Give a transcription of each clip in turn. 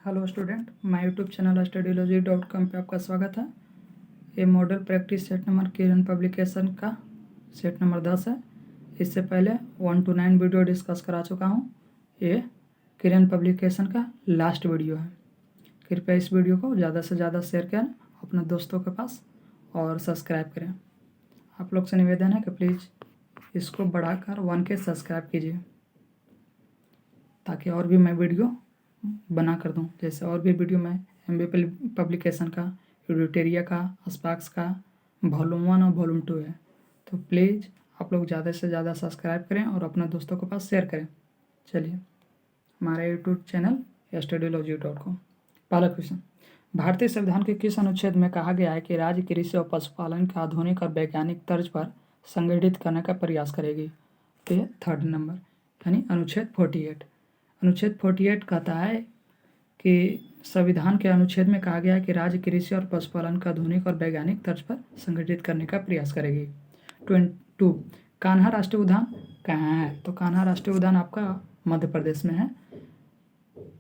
Hello student, my YouTube channel studylogy.com पे आपका स्वागत है। ये मॉडल प्रैक्टिस सेट नंबर किरण पब्लिकेशन का सेट नंबर 10 है। इससे पहले 1 to 9 वीडियो डिस्कस करा चुका हूँ। ये किरण पब्लिकेशन का लास्ट वीडियो है। कृपया इस वीडियो को ज़्यादा से ज़्यादा शेयर करें अपने दोस्तों के पास और सब्सक्राइब करें। आप लोग से निवेदन है कि प्लीज़ इसको बढ़ाकर 1 के सब्सक्राइब कीजिए ताकि और भी मैं वीडियो बना कर दूं। जैसे और भी वीडियो में एमबी पब्लिकेशन का, एडिटोरिया का, स्पार्क्स का वॉल्यूम 1 और वॉल्यूम 2 है। तो प्लीज़ आप लोग ज़्यादा से ज़्यादा सब्सक्राइब करें और अपने दोस्तों के पास शेयर करें। चलिए, हमारा यूट्यूब चैनल studylogy.com। पहला क्वेश्चन, भारतीय संविधान के किस अनुच्छेद में कहा गया है कि राज्य कृषि और पशुपालन का आधुनिक और वैज्ञानिक तर्ज पर संगठित करने का प्रयास करेगी? तो ये 3rd नंबर यानी अनुच्छेद 48। अनुच्छेद 48 कहता है कि संविधान के अनुच्छेद में कहा गया है कि राज्य कृषि और पशुपालन का आधुनिक और वैज्ञानिक तर्ज पर संगठित करने का प्रयास करेगी। 22, कान्हा राष्ट्रीय उद्यान कहाँ है? तो कान्हा राष्ट्रीय उद्यान आपका मध्य प्रदेश में है।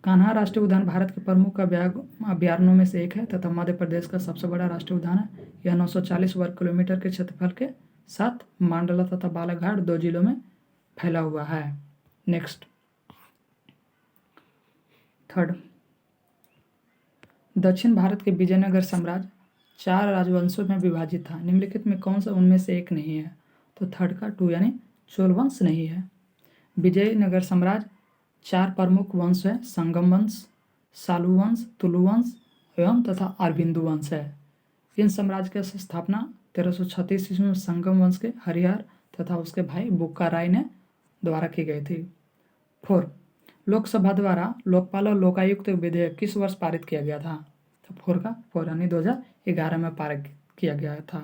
कान्हा राष्ट्रीय उद्यान भारत के प्रमुख अभयारण्यों में से एक है तथा मध्य प्रदेश का सबसे बड़ा राष्ट्रीय उद्यान है। यह 940 वर्ग किलोमीटर के क्षेत्रफल के साथ मांडला तथा बालाघाट 2 जिलों में फैला हुआ है। नेक्स्ट, 3rd, दक्षिण भारत के विजयनगर साम्राज्य 4 राजवंशों में विभाजित था। निम्नलिखित में कौन सा उनमें से एक नहीं है? तो 3rd का 2 यानी चोल वंश नहीं है। विजयनगर साम्राज्य 4 प्रमुख वंश है, संगम वंश, सालू वंश, तुलु वंश एवं तथा अरबिंदु वंश है। इन साम्राज्य की स्थापना 1336 ईस्वी में संगम वंश के हरिहर तथा उसके भाई बुक्का राय ने द्वारा की गई थी। 4, लोकसभा द्वारा लोकपाल और लोकायुक्त विधेयक किस वर्ष पारित किया गया था? तो 4 का 4 यानी 2011 में पारित किया गया था।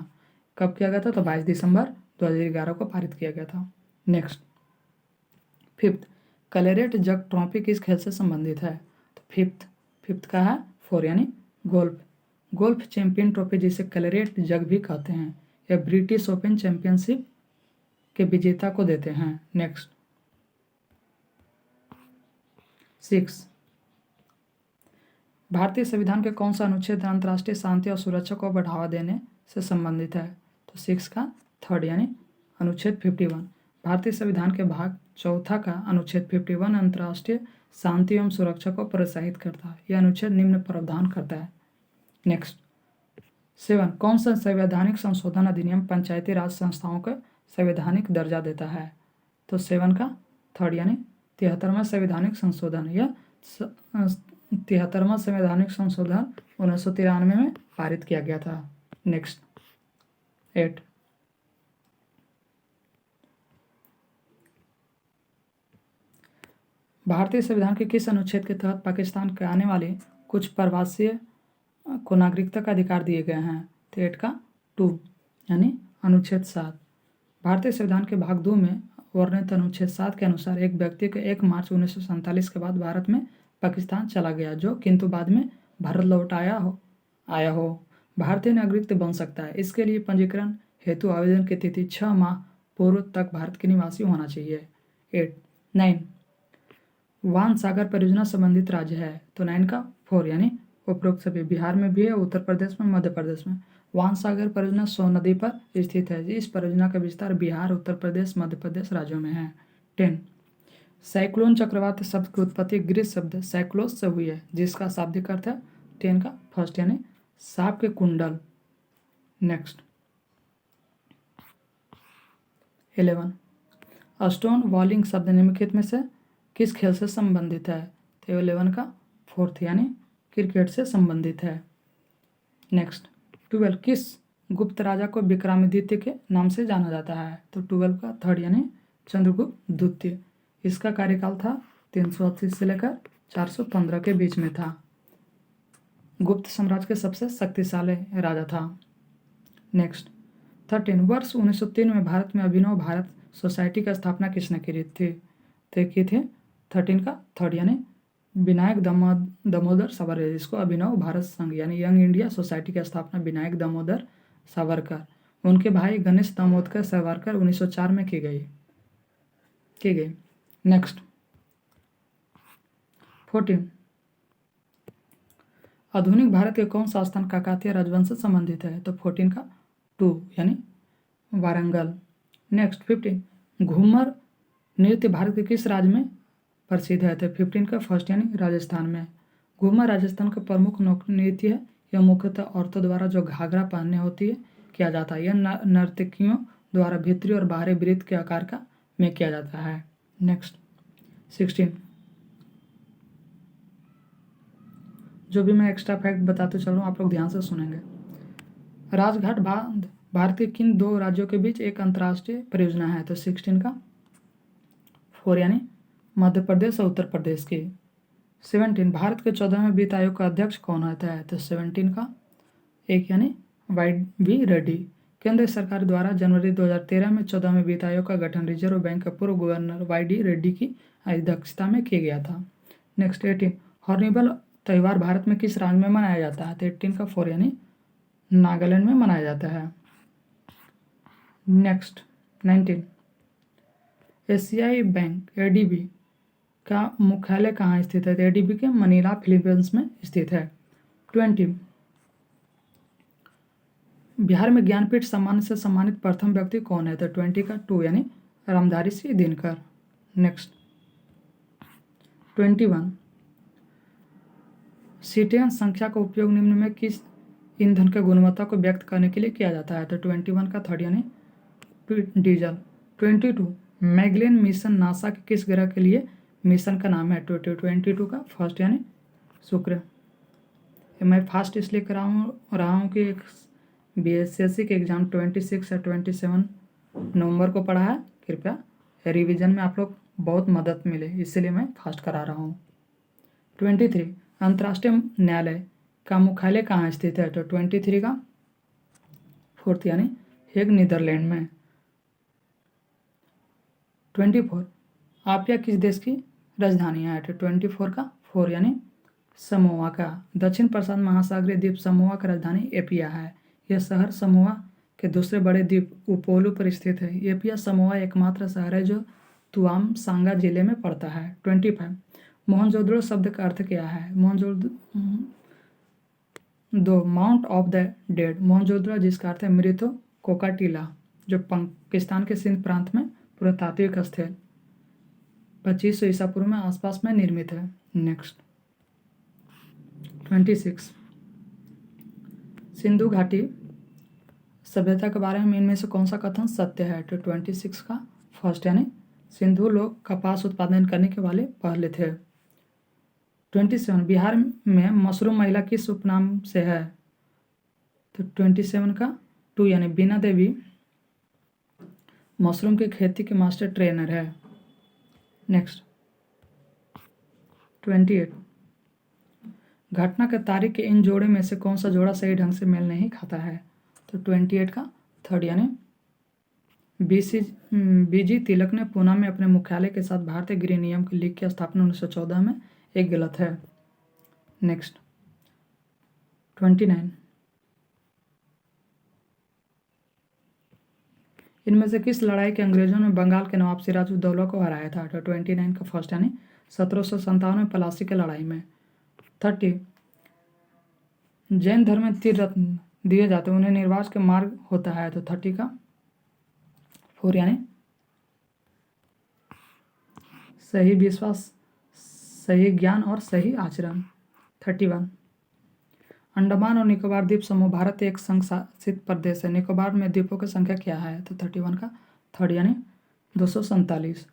कब किया गया था? तो 22 दिसंबर 2011 को पारित किया गया था। नेक्स्ट, 5th, क्लेरेट जग ट्रॉफी किस खेल से संबंधित है? तो 5th का है 4 यानी गोल्फ चैंपियन ट्रॉफी जिसे क्लेरेट जग भी कहते हैं, यह ब्रिटिश ओपन चैंपियनशिप के विजेता को देते हैं। नेक्स्ट, 6, भारतीय संविधान के कौन सा अनुच्छेद अंतर्राष्ट्रीय शांति और सुरक्षा को बढ़ावा देने से संबंधित है? तो 6 का 3rd यानी अनुच्छेद 51। भारतीय संविधान के भाग 4 का अनुच्छेद 51 अंतर्राष्ट्रीय शांति एवं सुरक्षा को प्रोत्साहित करता है। यह अनुच्छेद निम्न प्रावधान करता है। नेक्स्ट, 7, कौन सा संवैधानिक संशोधन अधिनियम पंचायती राज संस्थाओं को संवैधानिक दर्जा देता है? तो 7 का 3rd यानी 73वां संवैधानिक संशोधन। यह 73वां संवैधानिक संशोधन 1993 में पारित किया गया था। नेक्स्ट, 8, भारतीय संविधान के किस अनुच्छेद के तहत पाकिस्तान के आने वाले कुछ प्रवासी को नागरिकता का अधिकार दिए गए हैं? तो 8 का 2 यानी अनुच्छेद 7। भारतीय संविधान के भाग 2 में वर्णित अनुच्छेद 7 के अनुसार एक व्यक्ति को 1 मार्च 1947 के बाद भारत में पाकिस्तान चला गया जो किंतु बाद में भारत लौट आया हो भारतीय नागरिक बन सकता है। इसके लिए पंजीकरण हेतु आवेदन की तिथि 6 माह पूर्व तक भारत के निवासी होना चाहिए। 9, वान सागर परियोजना संबंधित राज्य है? तो 9 का 4 यानी उपरोक्त सभी। बिहार में भी है, उत्तर प्रदेश में, मध्य प्रदेश में। वान सागर परियोजना सोन नदी पर स्थित है। इस परियोजना का विस्तार बिहार, उत्तर प्रदेश, मध्य प्रदेश राज्यों में है। 10, साइक्लोन चक्रवात शब्द की उत्पत्ति ग्रीक शब्द साइक्लोस से हुई है जिसका शाब्दिक अर्थ है 10 का 1st यानी सांप के कुंडल। नेक्स्ट, 11, स्टोन बॉलिंग शब्द निम्नलिखित में से किस खेल से संबंधित है? तो 11 का 4th यानी क्रिकेट से संबंधित है। नेक्स्ट, 12, किस गुप्त राजा को विक्रमादित्य के नाम से जाना जाता है? तो 12 का 3rd यानी चंद्रगुप्त द्वितीय। इसका कार्यकाल था 380 से लेकर 415 के बीच में था। गुप्त साम्राज्य के सबसे शक्तिशाली राजा था। नेक्स्ट, 13, वर्ष 1903 में भारत में अभिनव भारत सोसाइटी की स्थापना किसने की थी? तो की थी 13 का 3rd यानी विनायक दामोदर सावरकर, जिसको अभिनव भारत संघ यानी यंग इंडिया सोसाइटी की स्थापना विनायक दामोदर सावरकर उनके भाई गणेश दामोदर सावरकर 1904 में की गई। नेक्स्ट, 14, आधुनिक भारत के कौन सा स्थान काकतीय राजवंश से संबंधित है? तो 14 का 2 यानी वारंगल। नेक्स्ट 15 घूमर नृत्य भारत के किस राज्य में प्रसिद्ध है? तो 15 का फर्स्ट यानी राजस्थान में। घूमर राजस्थान का प्रमुख नृत्य है। यह मुख्यतः औरतों द्वारा जो घाघरा पहनने होती है किया जाता है। यह नर्तकियों द्वारा भीतरी और बाहरी वृत्त के आकार का में किया जाता है। नेक्स्ट 16 जो भी मैं एक्स्ट्रा फैक्ट बताते चल रहा हूँ आप लोग ध्यान से सुनेंगे। राजघाट बांध भारत के किन दो राज्यों के बीच एक अंतर्राष्ट्रीय परियोजना है? तो 16 का 4 यानी मध्य प्रदेश और उत्तर प्रदेश की। 17 भारत के 14वें वित्त आयोग का अध्यक्ष कौन होता है? तो 17 का 1 यानी YV रेड्डी। केंद्र सरकार द्वारा जनवरी 2013 में 14वें वित्त आयोग का गठन रिजर्व बैंक के पूर्व गवर्नर YD रेड्डी की अध्यक्षता में किया गया था। नेक्स्ट 18 हॉर्नबिल त्यौहार भारत में किस राज्य में मनाया जाता है? तो 18 का 4 यानी नागालैंड में मनाया जाता है। नेक्स्ट 19 एशियाई बैंक ADB का मुख्यालय कहाँ स्थित है? ADB के मनीला फिलीपींस में स्थित है। 20 बिहार में ज्ञानपीठ सम्मान से सम्मानित प्रथम व्यक्ति कौन है? तो 20 का 2 यानी रामधारी सिंह दिनकर। नेक्स्ट 21 सीटेन संख्या का उपयोग निम्न में किस ईंधन की गुणवत्ता को व्यक्त करने के लिए किया जाता है? तो 21 का 3 यानी डीजल। 22 मैगलेन मिशन नासा के किस ग्रह के लिए मिशन का नाम है? 22 का फर्स्ट यानी शुक्र। मैं फास्ट इसलिए कर रहा हूँ कि BSSC के एग्ज़ाम 26 या 27 नवंबर को पढ़ा है। कृपया रिवीजन में आप लोग बहुत मदद मिले इसलिए मैं फास्ट करा रहा हूँ। 23 अंतर्राष्ट्रीय न्यायालय का मुख्यालय कहाँ स्थित है? तो 23 का 4 यानी हेग नीदरलैंड में। 24 आपिया किस देश की राजधानी है? तो 24 का 4 यानी समोआ का। दक्षिण प्रशांत महासागरीय द्वीप समोआ की राजधानी एपिया है। यह शहर समोआ के दूसरे बड़े द्वीप उपोलो पर स्थित है। एपिया समोआ एकमात्र शहर है जो तुआम सांगा जिले में पड़ता है। 25 मोहनजोदड़ो शब्द का अर्थ क्या है? Mohenjodaro mount of the dead. Mohenjodaro जिसका अर्थ है मृतो कोका टीला जो पाकिस्तान के सिंध प्रांत में पुरातात्विक स्थल 2500 ईसा पूर्व में आसपास में निर्मित है। नेक्स्ट 26 सिंधु घाटी सभ्यता के बारे में इनमें से कौन सा कथन सत्य है? तो 26 का फर्स्ट यानी सिंधु लोग कपास उत्पादन करने के वाले पहले थे। 27 बिहार में मशरूम महिला किस उपनाम से है? तो 27 का 2 यानी बीना देवी मशरूम की खेती के मास्टर ट्रेनर है। नेक्स्ट 28 घटना के तारीख के इन जोड़े में से कौन सा जोड़ा सही ढंग से मेल नहीं खाता है? तो 28 का 3 यानी BG तिलक ने पूना में अपने मुख्यालय के साथ भारतीय गृह नियम की लीग की स्थापना 1914 में एक गलत है। नेक्स्ट 29 इनमें से किस लड़ाई के अंग्रेजों ने बंगाल के नवाब सिराजुद्दौला को हराया था? तो 29 का फर्स्ट यानी 1757 में प्लासी की लड़ाई में। 30 जैन धर्म में तीर रत्न दिए जाते हैं उन्हें निर्वास के मार्ग होता है। तो 30 का 4 यानी सही विश्वास सही ज्ञान और सही आचरण। 31 अंडमान और निकोबार द्वीप समूह भारत एक संघ शासित प्रदेश है। निकोबार में द्वीपों की संख्या क्या है? तो 31 का 3 यानी 247।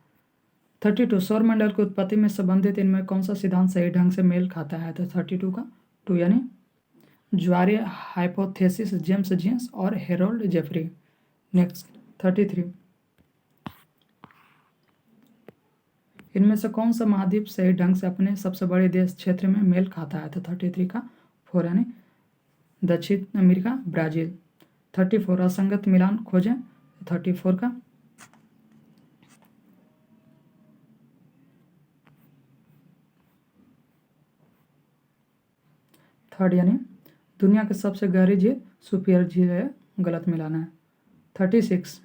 32 सौर मंडल की उत्पत्ति में संबंधित इनमें कौन सा सिद्धांत सही ढंग से मेल खाता है? तो 32 का 2 यानी ज्वारीय हाइपोथेसिस जेम्स जीन्स और हेरोल्ड जेफरी। नेक्स्ट 33 इनमें से कौन सा महाद्वीप सही ढंग से अपने सबसे बड़े देश क्षेत्र में मेल खाता है? तो 33 का 4 यानी दक्षिण अमेरिका ब्राजील। 34 असंगत मिलान खोजें। 34 का 3 यानी दुनिया की सबसे गहरी झील सुपियर झील है गलत मिलान है। 35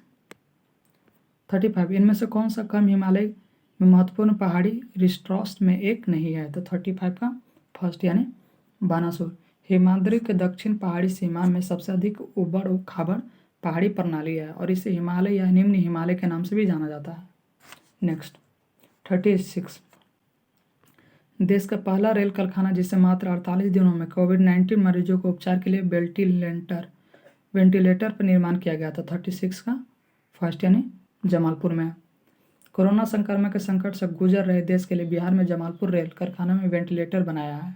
इनमें से कौन सा कम हिमालय में महत्वपूर्ण पहाड़ी रिस्ट्रॉस्ट में एक नहीं है? तो 35 का फर्स्ट यानी बानासुर। हिमाद्री के दक्षिण पहाड़ी सीमा में सबसे अधिक उबड़ खाबड़ पहाड़ी प्रणाली है और इसे हिमालय या निम्न हिमालय के नाम से भी जाना जाता है। नेक्स्ट 36, देश का पहला रेल कारखाना जिसे मात्र 48 दिनों में कोविड-19 मरीजों को उपचार के लिए वेंटिलेटर पर निर्माण किया गया था। 36 का फर्स्ट यानी जमालपुर में। कोरोना संक्रमण के संकट से गुजर रहे देश के लिए बिहार में जमालपुर रेल कारखाना में वेंटिलेटर बनाया है।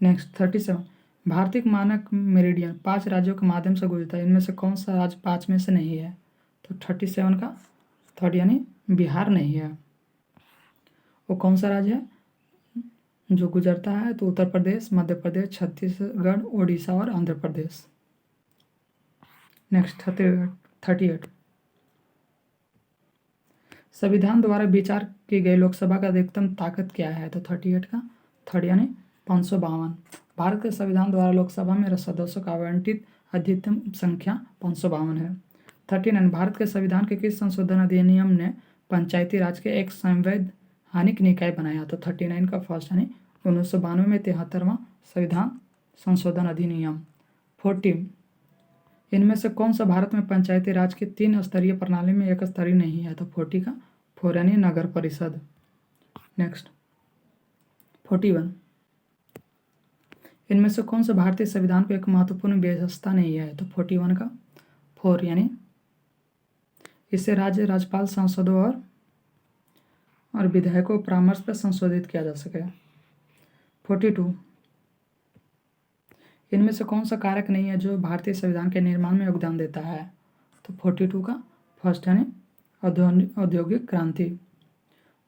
नेक्स्ट 37, भारतीय मानक मेरिडियन 5 राज्यों के माध्यम से गुजरता है, इनमें से कौन सा राज्य 5 में से नहीं है? तो 37 का थर्ड यानी बिहार नहीं है। वो कौन सा राज्य है जो गुजरता है? तो उत्तर प्रदेश, मध्य प्रदेश, छत्तीसगढ़, ओडिशा और आंध्र प्रदेश। नेक्स्ट 38, संविधान द्वारा विचार की गई लोकसभा का अधिकतम ताकत क्या है? तो 38 का थर्ड यानी 552। भारत के संविधान द्वारा लोकसभा में सदस्यों का आवंटित अधिकतम संख्या 552 है। 39, भारत के संविधान के किस संशोधन अधिनियम ने पंचायती राज के एक संवैधानिक निकाय बनाया? तो 39 का फर्स्ट यानी 1992 में 73वां संविधान संशोधन अधिनियम। 40, इनमें से कौन सा भारत में पंचायती राज की 3 स्तरीय प्रणाली में एक स्तरीय नहीं है? तो 40 का 4 यानी नगर परिषद। नेक्स्ट 41, इनमें से कौन सा भारतीय संविधान को एक महत्वपूर्ण व्यवस्था नहीं है? तो 41 का 4 यानी इसे राज्य राज्यपाल सांसदों और विधायकों परामर्श पर संशोधित किया जा सके। 42, इनमें से कौन सा कारक नहीं है जो भारतीय संविधान के निर्माण में योगदान देता है? तो 42 का फर्स्ट यानी औद्योगिक क्रांति।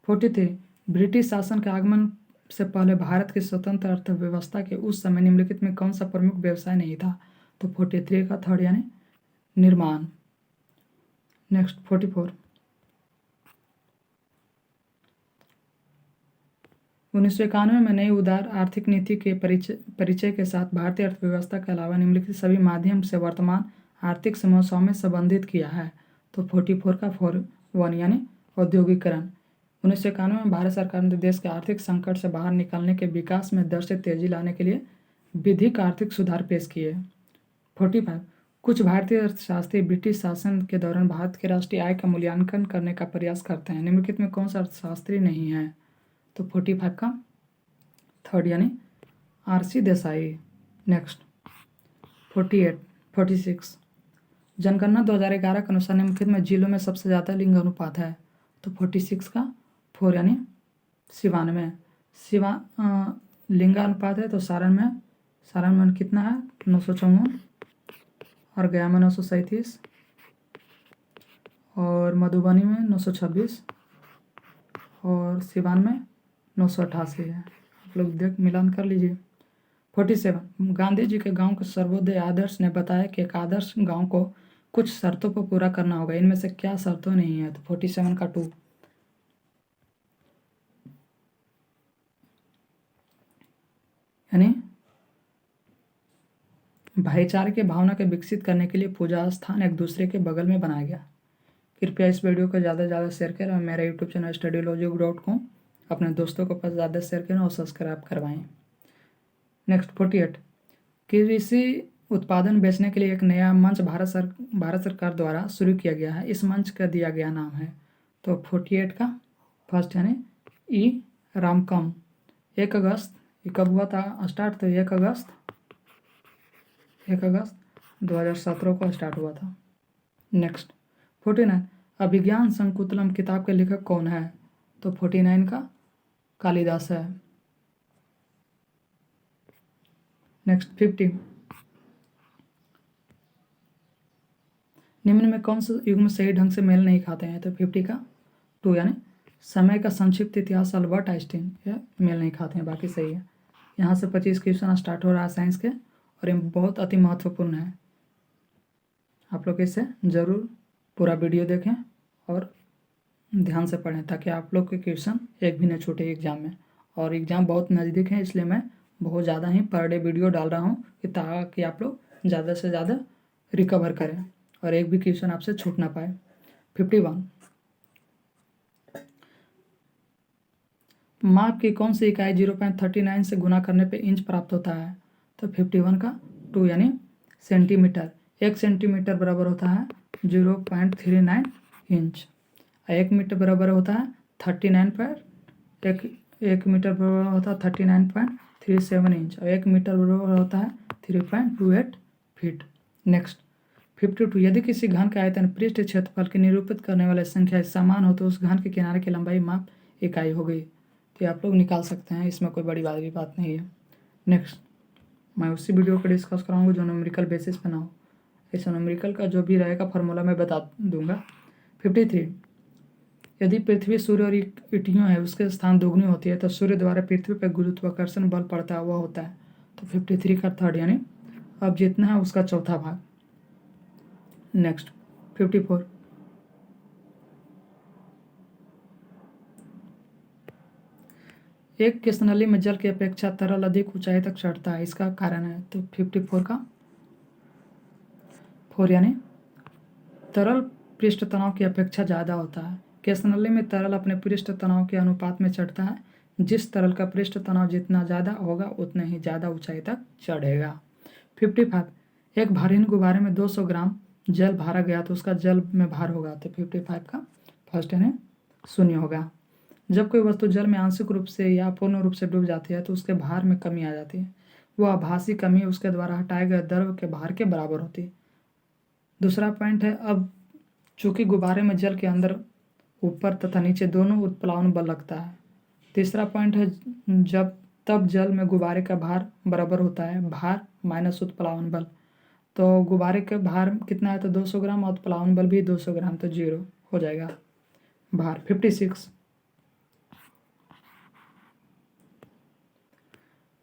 43, ब्रिटिश शासन के आगमन से पहले भारत की स्वतंत्र अर्थव्यवस्था के उस समय निम्नलिखित में कौन सा प्रमुख व्यवसाय नहीं था? तो 43 का थर्ड यानी निर्माण। नेक्स्ट 44, 1991 में नई उदार आर्थिक नीति के परिचय के साथ भारतीय अर्थव्यवस्था के अलावा निम्नलिखित सभी माध्यम से वर्तमान आर्थिक समस्याओं में संबंधित किया है। तो 44 का 41 यानी औद्योगिकरण। 1991 में भारत सरकार ने देश के आर्थिक संकट से बाहर निकलने के विकास में दर से तेजी लाने के लिए विधिक आर्थिक सुधार पेश किए। 45, कुछ भारतीय अर्थशास्त्री ब्रिटिश शासन के दौरान भारत के राष्ट्रीय आय का मूल्यांकन करने का प्रयास करते हैं, निम्नलिखित में कौन सा अर्थशास्त्री नहीं है? तो 45 का थर्ड यानी RC देसाई। नेक्स्ट 46, जनगणना 2011 के अनुसार निम्नलिखित में जिलों में सबसे ज़्यादा लिंग अनुपात है? तो 46 का 4 यानी 97। लिंगानुपात है तो सारण में कितना है? 954 और गया में 937 और मधुबनी में 926 और सिवान में 988 है। आप लोग देख मिलान कर लीजिए। 47, गांधी जी के गांव के सर्वोदय आदर्श ने बताया कि एक आदर्श गांव को कुछ शर्तों को पूरा करना होगा, इनमें से क्या शर्तों नहीं है? तो 47 का 2 यानी भाईचारे की भावना के विकसित करने के लिए पूजा स्थान एक दूसरे के बगल में बनाया गया। कृपया इस वीडियो को ज़्यादा से ज़्यादा शेयर करें और मेरा यूट्यूब चैनल studylogic.com अपने दोस्तों को पास ज़्यादा शेयर करें और सब्सक्राइब करवाएं। नेक्स्ट 48, कृषि उत्पादन बेचने के लिए एक नया मंच भारत सरकार द्वारा शुरू किया गया है, इस मंच का दिया गया नाम है? तो 48 का फर्स्ट यानी ई रामकम। 1 अगस्त कब हुआ था स्टार्ट? तो 1 अगस्त 2017 को स्टार्ट हुआ था। नेक्स्ट 49, अभिज्ञान संकुतलम किताब के लेखक कौन है? तो 49 का कालिदास है। नेक्स्ट 50, निम्न में कौन सा युग्म सही ढंग से मेल नहीं खाते हैं? तो 50 का 2 यानी समय का संक्षिप्त इतिहास अल्बर्ट आइंस्टीन, यह मेल नहीं खाते हैं, बाकी सही है। यहाँ से 25 क्वेश्चन स्टार्ट हो रहा है साइंस के और ये बहुत अति महत्वपूर्ण है। आप लोग इसे ज़रूर पूरा वीडियो देखें और ध्यान से पढ़ें ताकि आप लोग के क्वेश्चन एक भी न छूटे एग्जाम में। और एग्ज़ाम बहुत नज़दीक है इसलिए मैं बहुत ज़्यादा ही पर डे वीडियो डाल रहा हूँ कि ताकि आप लोग ज़्यादा से ज़्यादा रिकवर करें और एक भी क्वेश्चन आपसे छूट ना पाए। 51, माप की कौन सी इकाई 0.39 से गुना करने पे इंच प्राप्त होता है? तो तो 51 का 2 यानी सेंटीमीटर। 1 सेंटीमीटर बराबर होता है 0.39 इंच। 1 मीटर बराबर होता है 1 मीटर बराबर होता है 39.37 इंच और 1 मीटर बराबर होता है 3.28 फीट। नेक्स्ट 52, यदि किसी घन का आयतन पृष्ठ क्षेत्रफल की निरूपित करने वाली संख्या समान हो तो उस घन के किनारे की लंबाई माप इकाई हो गई। तो आप लोग निकाल सकते हैं, इसमें कोई बड़ी बात नहीं है। नेक्स्ट मैं उसी वीडियो को डिस्कस कराऊंगा जो न्यूमेरिकल बेसिस पे ना हो। इस न्यूमेरिकल का जो भी रहेगा फार्मूला मैं बता दूंगा। 53, यदि पृथ्वी सूर्य और इटियों है उसके स्थान दोगुनी होती है तो सूर्य द्वारा पृथ्वी पर गुरुत्वाकर्षण बल पड़ता हुआ होता है। तो 53 का थर्ड यानी अब जितना है उसका चौथा भाग। नेक्स्ट 54, एक कृष्णनली में जल की अपेक्षा तरल अधिक ऊंचाई तक चढ़ता है, इसका कारण है। तो 54 का 4 यानी तरल पृष्ठ तनाव की अपेक्षा ज़्यादा होता है। कृष्णनली में तरल अपने पृष्ठ तनाव के अनुपात में चढ़ता है। जिस तरल का पृष्ठ तनाव जितना ज़्यादा होगा उतने ही ज़्यादा ऊंचाई तक चढ़ेगा। 55, एक भारीहीन गुब्बारे में 200 ग्राम जल भरा गया तो उसका जल में भार होगा। तो 55 का फर्स्ट यानी 0 होगा। जब कोई वस्तु जल में आंशिक रूप से या पूर्ण रूप से डूब जाती है तो उसके भार में कमी आ जाती है। वह आभासी कमी उसके द्वारा हटाए गए द्रव के भार के बराबर होती है। दूसरा पॉइंट है, अब चूंकि गुब्बारे में जल के अंदर ऊपर तथा नीचे दोनों उत्प्लावन बल लगता है। तीसरा पॉइंट है, तब जल में गुब्बारे का भार बराबर होता है भार माइनस उत्प्लावन बल। तो गुब्बारे का भार कितना है तो 200 ग्राम और उत्प्लावन बल भी 200 ग्राम, तो 0 हो जाएगा भार। 56,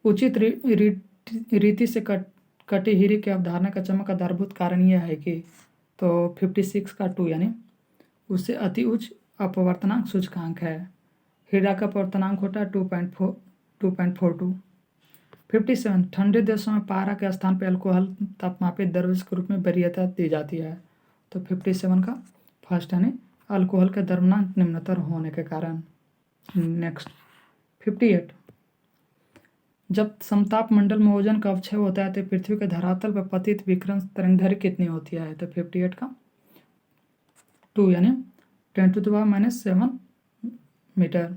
उचित रीति से कटी हीरे की अवधारणा का चमक आधारभूत कारण यह है कि तो 56 का 2 यानी उससे अति उच्च अपवर्तनांक सूचकांक है। हीरा का अपवर्तनांक होता है 2.42। 57, ठंडे देशों में पारा के स्थान पर अल्कोहल तापमापित द्रव्य के रूप में वरीयता दी जाती है। तो 57 का फर्स्ट यानी अल्कोहल का द्रव्यमान निम्नतर होने के कारण। नेक्स्ट 58, जब समताप मंडल में ओजोन का अवक्षय होता है तो पृथ्वी के धरातल पर पतित विकिरण तरंगदैर्घ्य कितनी होती है। तो 58 का 2 यानी 10⁻⁻7 मीटर।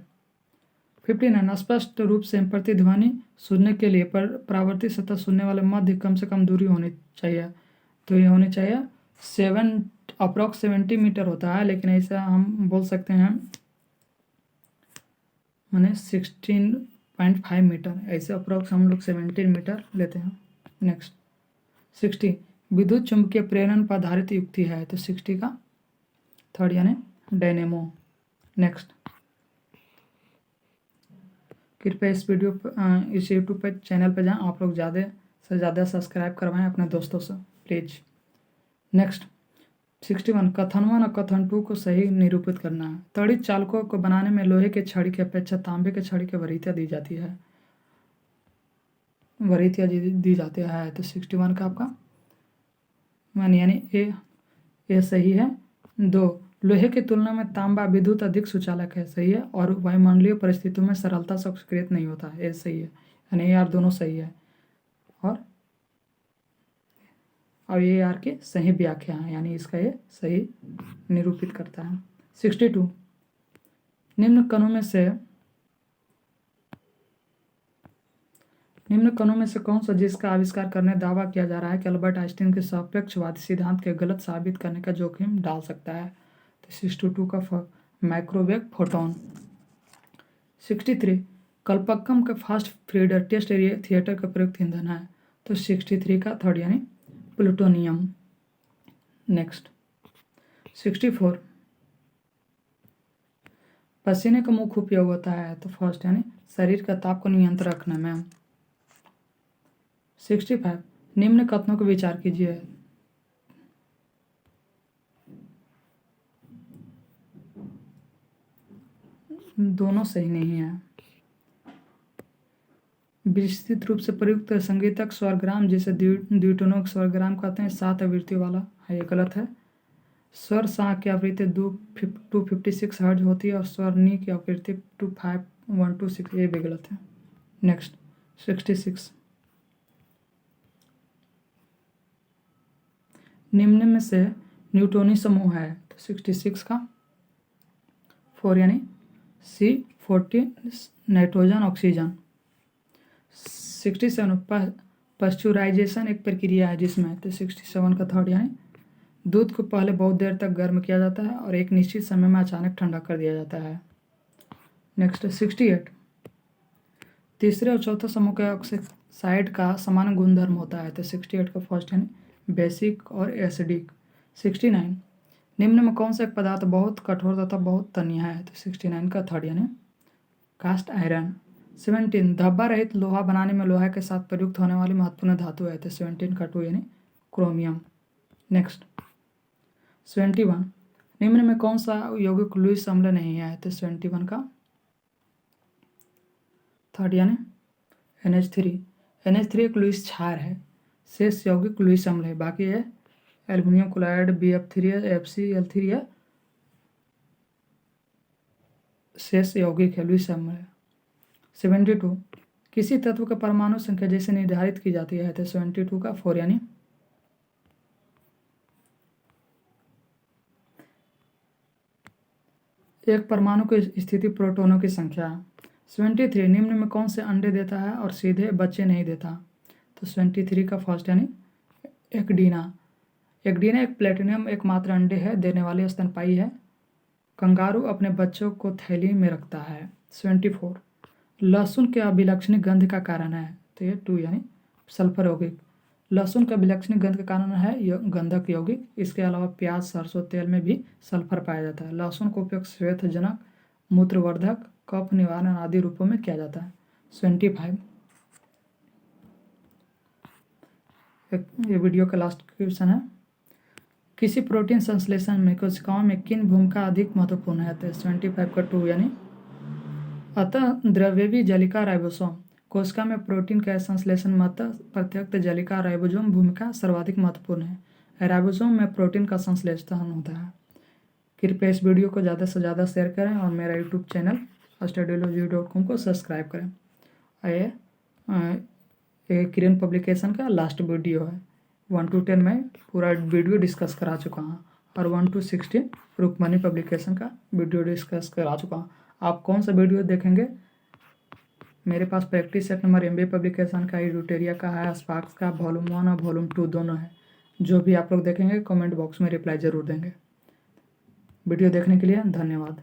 59, स्पष्ट रूप से प्रतिध्वनि सुनने के लिए परावर्तित सतह सुनने वाले मध्य कम से कम दूरी होनी चाहिए। तो ये होनी चाहिए 70 मीटर होता है, लेकिन ऐसा हम बोल सकते हैं माने 16.5 मीटर, ऐसे अप्रोक्स हम लोग 17 मीटर लेते हैं। नेक्स्ट 60, विद्युत चुंबकीय प्रेरण पर आधारित युक्ति है। तो 60 का थर्ड यानी डायनेमो। नेक्स्ट कृपया इस यूट्यूब पे चैनल पे जाएं, आप लोग ज़्यादा से ज़्यादा सब्सक्राइब करवाएं अपने दोस्तों से प्लीज। नेक्स्ट 61, कथन 1 और कथन 2 को सही निरूपित करना है। तड़ित चालकों को बनाने में लोहे के छड़ी की अपेक्षा तांबे के छड़ी की वरीयता दी जाती है। तो 61 का आपका यानी ए सही है। 2, लोहे की तुलना में तांबा विद्युत अधिक सुचालक है, सही है, और वायुमंडलीय परिस्थितियों में सरलता से अक्सक्रियत नहीं होता है, ये सही है, यानी यार दोनों सही है। और ये यार की सही व्याख्या है, यानी इसका ये सही निरूपित करता है। 62, निम्न कणों में से कौन सा जिसका आविष्कार करने दावा किया जा रहा है कि अल्बर्ट आइंस्टीन के सापेक्षवादी सिद्धांत के गलत साबित करने का जोखिम डाल सकता है। तो 62 का माइक्रोवेव फोटोन। 63, कल्पक्कम का फास्ट फ्रीडर टेस्ट थिएटर का प्रयुक्त ईंधन है। तो 63 का थर्ड यानी प्लूटोनियम। नेक्स्ट 64, पसीने का मुख्य उपयोग होता है। तो फर्स्ट यानी शरीर का ताप को नियंत्रण रखने में। 65, निम्न कथनों को विचार कीजिए। दोनों सही नहीं है। विस्तृत रूप से प्रयुक्त संगीतक स्वरग्राम जिसे द्विटोनिक स्वरग्राम कहते हैं 7 आवृत्तियों वाला है, ये गलत है। स्वर सा की आवृत्ति 256 हर्ट्ज होती है और स्वर नी की आवृत्ति 25126, ये भी गलत है। नेक्स्ट 66, निम्न में से न्यूटोनी समूह है, तो 66 का 4 यानी C14 नाइट्रोजन ऑक्सीजन। 67 पास्चुराइजेशन एक प्रक्रिया है जिसमें, तो 67 का 3 यानी दूध को पहले बहुत देर तक गर्म किया जाता है और एक निश्चित समय में अचानक ठंडा कर दिया जाता है। नेक्स्ट 68 तीसरे और चौथे समूह के ऑक्साइड का समान गुणधर्म होता है, तो 68 का फर्स्ट यानी बेसिक और एसिडिक। 69 निम्न में कौन सा एक पदार्थ बहुत कठोर तथा बहुत तन्य है, तो 69 का 3 यानी कास्ट आयरन। 17 धब्बा रहित लोहा बनाने में लोहा के साथ प्रयुक्त होने वाली महत्वपूर्ण धातु है, तो 17 का 2 यानी क्रोमियम। नेक्स्ट 71 निम्न में कौन सा यौगिक लुईस अम्ल नहीं है, तो 71 का 3 यानी NH3। NH3 एक लुईस क्षार है, शेष यौगिक लुईस अम्ल है, बाकी है एल्युमिनियम क्लोराइड BF3 है, FCl3 है, शेष यौगिक है लुईस अम्ल है। 72 किसी तत्व का परमाणु संख्या जैसे निर्धारित की जाती है, तो 72 का 4 यानी एक परमाणु की स्थिति प्रोटॉनों की संख्या। 73 निम्न में कौन से अंडे देता है और सीधे बच्चे नहीं देता, तो 73 का फर्स्ट यानी एक्डीना। एक्डीना एक प्लेटिनम एकमात्र अंडे है देने वाली स्तनपायी है। कंगारू अपने बच्चों को थैली में रखता है। 74 लहसुन के अभिलक्षणिक गंध का कारण है, तो ये 2 यानी सल्फर यौगिक। लहसुन का अभिलक्षणिक गंध का कारण है गंधक यौगिक। इसके अलावा प्याज सरसों तेल में भी सल्फर पाया जाता है। लहसुन का उपयोग श्वेतजनक, मूत्रवर्धक, कफ निवारण आदि रूपों में किया जाता है। 25 ये वीडियो का लास्ट क्वेश्चन है, किसी प्रोटीन संश्लेषण में कोशिकाओं में किन भूमिका अधिक महत्वपूर्ण है, तो 25 का 2 यानी अतः द्रव्यवी जलिका राइबोसोम। कोशिका में प्रोटीन के संश्लेषण में अतः प्रत्यक्त जलिका राइबोसोम भूमिका सर्वाधिक महत्वपूर्ण है। राइबोसोम में प्रोटीन का संश्लेषण होता है। कृपया इस वीडियो को ज़्यादा से ज़्यादा शेयर करें और मेरा यूट्यूब चैनल studylogy.com को सब्सक्राइब करें। ये किरण पब्लिकेशन का लास्ट वीडियो है। 1 to 10 में पूरा वीडियो डिस्कस करा चुका हूँ और 1 to 16 रुक्मणी पब्लिकेशन का वीडियो डिस्कस करा चुका हूँ। आप कौन सा वीडियो देखेंगे? मेरे पास practice set number MBA publication का, यूटेरिया का है, स्पार्क्स का वॉल्यूम 1 और वॉल्यूम 2 दोनों है। जो भी आप लोग देखेंगे कमेंट बॉक्स में रिप्लाई ज़रूर देंगे। वीडियो देखने के लिए धन्यवाद।